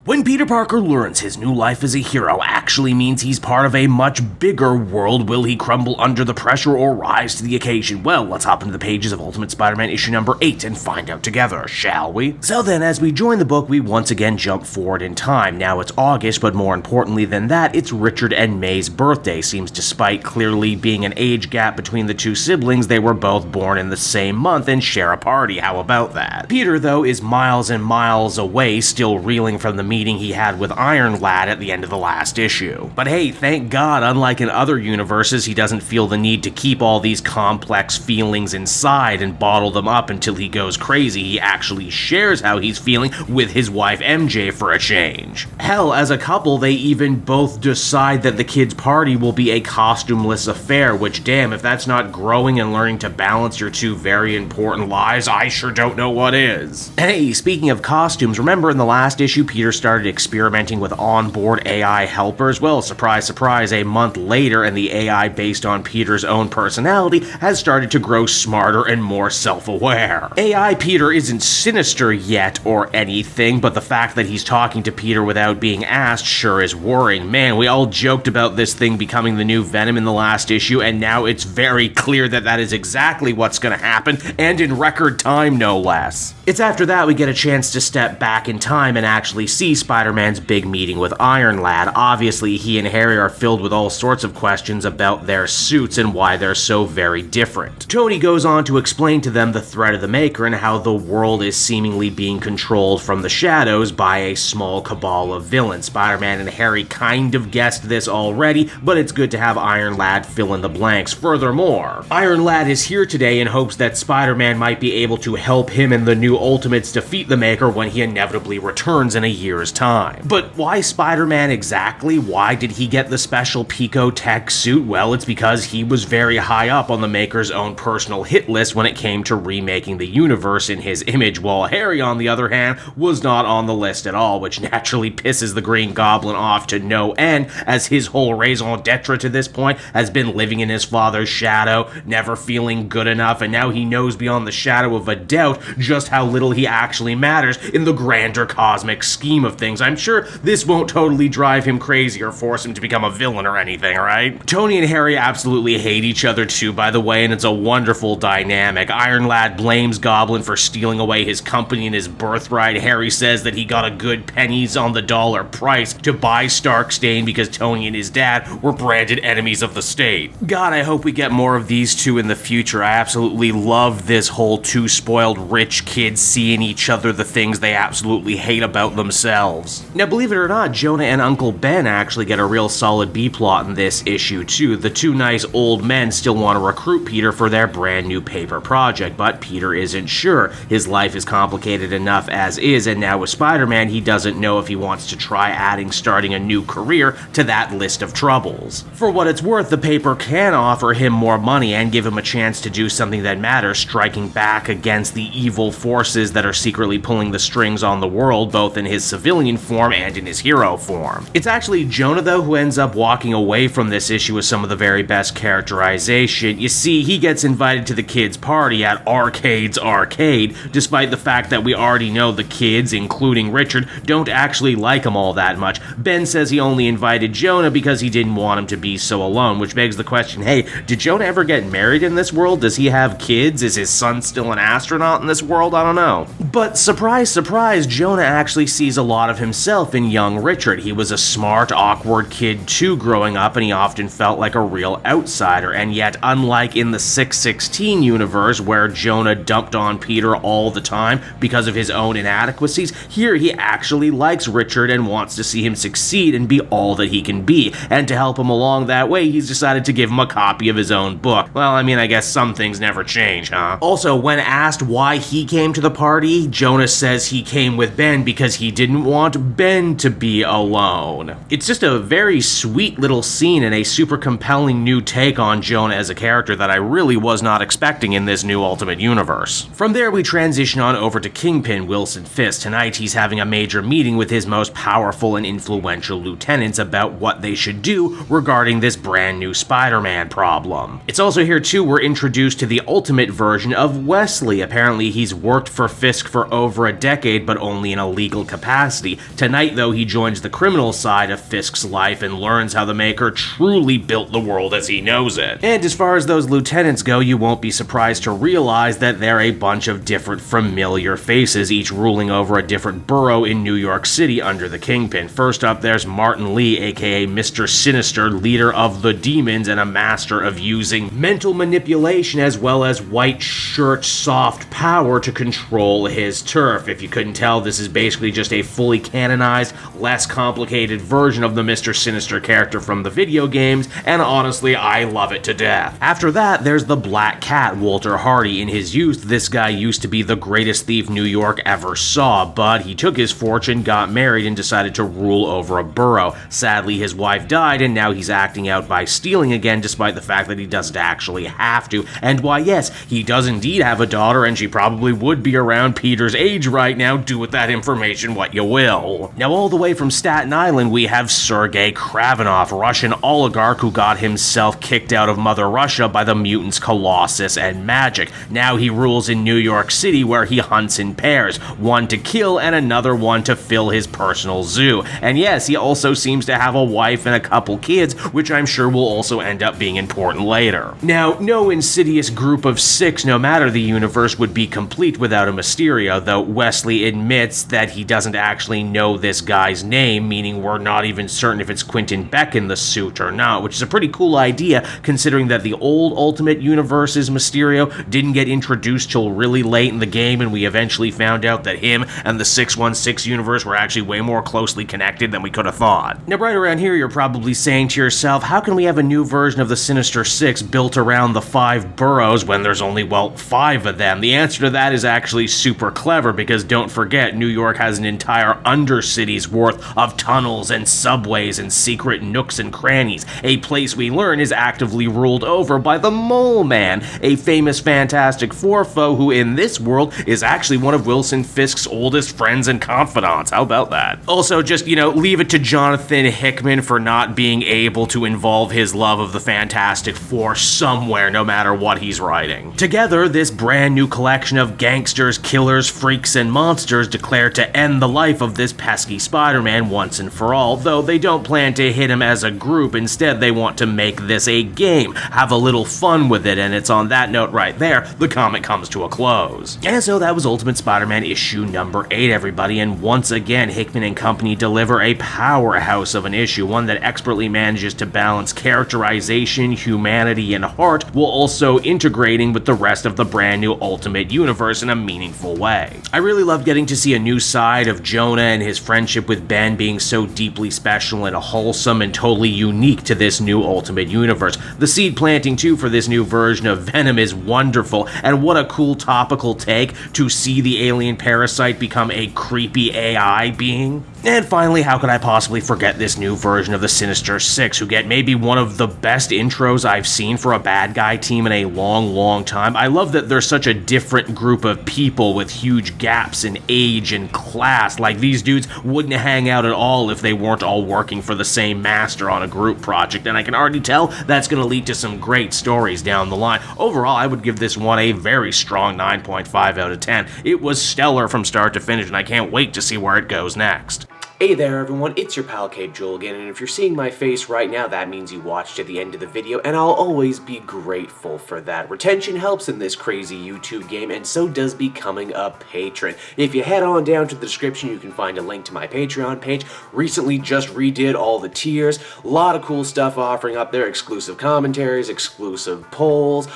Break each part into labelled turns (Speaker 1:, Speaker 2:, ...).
Speaker 1: When Peter Parker learns his new life as a hero actually means he's part of a much bigger world, will he crumble under the pressure or rise to the occasion? Well, let's hop into the pages of Ultimate Spider-Man issue number 8 and find out together, shall we? So then, as we join the book, we once again jump forward in time. Now it's August, but more importantly than that, it's Richard and May's birthday. Seems despite clearly being an age gap between the two siblings, they were both born in the same month and share a party. How about that? Peter, though, is miles and miles away, still reeling from the meeting he had with Iron Lad at the end of the last issue. But hey, thank God, unlike in other universes, he doesn't feel the need to keep all these complex feelings inside and bottle them up until he goes crazy. He actually shares how he's feeling with his wife MJ for a change. Hell, as a couple, they even both decide that the kids' party will be a costumeless affair, which damn, if that's not growing and learning to balance your two very important lives, I sure don't know what is. Hey, speaking of costumes, remember in the last issue Peter started experimenting with onboard AI helpers? Well, surprise, surprise, a month later, and the AI based on Peter's own personality has started to grow smarter and more self-aware. AI Peter isn't sinister yet or anything, but the fact that he's talking to Peter without being asked sure is worrying. Man, we all joked about this thing becoming the new Venom in the last issue, and now it's very clear that that is exactly what's gonna happen, and in record time, no less. It's after that we get a chance to step back in time and actually see Spider-Man's big meeting with Iron Lad. Obviously, he and Harry are filled with all sorts of questions about their suits and why they're so very different. Tony goes on to explain to them the threat of the Maker and how the world is seemingly being controlled from the shadows by a small cabal of villains. Spider-Man and Harry kind of guessed this already, but it's good to have Iron Lad fill in the blanks. Furthermore, Iron Lad is here today in hopes that Spider-Man might be able to help him and the new Ultimates defeat the Maker when he inevitably returns in a year's time. But why Spider-Man exactly? Why did he get the special Pico Tech suit? Well, it's because he was very high up on the Maker's own personal hit list when it came to remaking the universe in his image, while Harry, on the other hand, was not on the list at all, which naturally pisses the Green Goblin off to no end, as his whole raison d'etre to this point has been living in his father's shadow, never feeling good enough, and now he knows beyond the shadow of a doubt just how little he actually matters in the grander cosmic scheme of things. I'm sure this won't totally drive him crazy or force him to become a villain or anything, right? Tony and Harry absolutely hate each other too, by the way, and it's a wonderful dynamic. Iron Lad blames Goblin for stealing away his company and his birthright. Harry says that he got a good pennies on the dollar price to buy Starkstane because Tony and his dad were branded enemies of the state. God, I hope we get more of these two in the future. I absolutely love this whole two spoiled rich kids seeing each other the things they absolutely hate about themselves. Now, believe it or not, Jonah and Uncle Ben actually get a real solid B-plot in this issue too. The two nice old men still want to recruit Peter for their brand new paper project, but Peter isn't sure. His life is complicated enough as is, and now with Spider-Man, he doesn't know if he wants to try starting a new career to that list of troubles. For what it's worth, the paper can offer him more money and give him a chance to do something that matters, striking back against the evil forces that are secretly pulling the strings on the world, both in his civilian form and in his hero form. It's actually Jonah, though, who ends up walking away from this issue with some of the very best characterization. You see, he gets invited to the kids' party at Arcade's Arcade, despite the fact that we already know the kids, including Richard, don't actually like him all that much. Ben says he only invited Jonah because he didn't want him to be so alone, which begs the question, hey, did Jonah ever get married in this world? Does he have kids? Is his son still an astronaut in this world? I don't know. But surprise, surprise, Jonah actually sees a lot of himself in young Richard. He was a smart, awkward kid too growing up, and he often felt like a real outsider. And yet, unlike in the 616 universe, where Jonah dumped on Peter all the time because of his own inadequacies, here he actually likes Richard and wants to see him succeed and be all that he can be. And to help him along that way, he's decided to give him a copy of his own book. Well, I mean, I guess some things never change, huh? Also, when asked why he came to the party, Jonah says he came with Ben because he didn't want Ben to be alone. It's just a very sweet little scene and a super compelling new take on Jonah as a character that I really was not expecting in this new Ultimate Universe. From there, we transition on over to Kingpin, Wilson Fisk. Tonight, he's having a major meeting with his most powerful and influential lieutenants about what they should do regarding this brand new Spider-Man problem. It's also here too we're introduced to the ultimate version of Wesley. Apparently, he's worked for Fisk for over a decade, but only in a legal capacity. City. Tonight, though, he joins the criminal side of Fisk's life and learns how the Maker truly built the world as he knows it. And as far as those lieutenants go, you won't be surprised to realize that they're a bunch of different familiar faces, each ruling over a different borough in New York City under the Kingpin. First up, there's Martin Lee, aka Mr. Sinister, leader of the Demons and a master of using mental manipulation as well as white shirt soft power to control his turf. If you couldn't tell, this is basically just a fully canonized, less complicated version of the Mr. Sinister character from the video games, and honestly, I love it to death. After that, there's the Black Cat, Walter Hardy. In his youth, this guy used to be the greatest thief New York ever saw, but he took his fortune, got married, and decided to rule over a borough. Sadly, his wife died, and now he's acting out by stealing again, despite the fact that he doesn't actually have to. And why, yes, he does indeed have a daughter, and she probably would be around Peter's age right now. Do with that information what you will. Now, all the way from Staten Island, we have Sergei Kravenov, Russian oligarch who got himself kicked out of Mother Russia by the mutants Colossus and Magic. Now he rules in New York City, where he hunts in pairs, one to kill and another one to fill his personal zoo. And yes, he also seems to have a wife and a couple kids, which I'm sure will also end up being important later. Now, no insidious group of six, no matter the universe, would be complete without a Mysterio, though Wesley admits that he doesn't actually know this guy's name, meaning we're not even certain if it's Quentin Beck in the suit or not, which is a pretty cool idea considering that the old Ultimate Universe's Mysterio didn't get introduced till really late in the game, and we eventually found out that him and the 616 universe were actually way more closely connected than we could have thought. Now, right around here, you're probably saying to yourself, how can we have a new version of the Sinister Six built around the 5 boroughs when there's only, well, 5 of them? The answer to that is actually super clever, because don't forget, New York has an entire undercity's worth of tunnels and subways and secret nooks and crannies, a place we learn is actively ruled over by the Mole Man, a famous Fantastic Four foe who in this world is actually one of Wilson Fisk's oldest friends and confidants. How about that? Also, just, leave it to Jonathan Hickman for not being able to involve his love of the Fantastic Four somewhere, no matter what he's writing. Together, this brand new collection of gangsters, killers, freaks, and monsters declare to end the life of this pesky Spider-Man once and for all, though they don't plan to hit him as a group. Instead, they want to make this a game, have a little fun with it, and it's on that note right there the comic comes to a close. And so that was Ultimate Spider-Man issue number 8, everybody, and once again, Hickman and company deliver a powerhouse of an issue, one that expertly manages to balance characterization, humanity, and heart, while also integrating with the rest of the brand new Ultimate Universe in a meaningful way. I really loved getting to see a new side of Jonah and his friendship with Ben being so deeply special and wholesome and totally unique to this new Ultimate Universe. The seed planting too for this new version of Venom is wonderful, and what a cool topical take to see the alien parasite become a creepy AI being. And finally, how could I possibly forget this new version of the Sinister Six, who get maybe one of the best intros I've seen for a bad guy team in a long time. I love that they're such a different group of people with huge gaps in age and class. Like, these dudes wouldn't hang out at all if they weren't all working for the same master on a group project, and I can already tell that's going to lead to some great stories down the line. Overall, I would give this one a very strong 9.5 out of 10. It was stellar from start to finish, and I can't wait to see where it goes next. Hey there everyone, it's your pal Cape Joel again, and if you're seeing my face right now, that means you watched to the end of the video, and I'll always be grateful for that. Retention helps in this crazy YouTube game, and so does becoming a patron. If you head on down to the description, you can find a link to my Patreon page. Recently just redid all the tiers, a lot of cool stuff offering up there, exclusive commentaries, exclusive polls,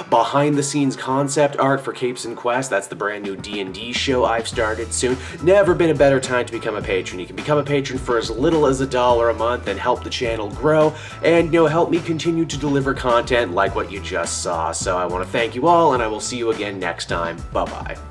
Speaker 1: behind the scenes concept art for Capes and Quest. That's the brand new D&D show I've started soon. Never been a better time to become a patron. You can become a patron for as little as $1 a month and help the channel grow, and help me continue to deliver content like what you just saw. So I want to thank you all, and I will see you again next time. Bye bye.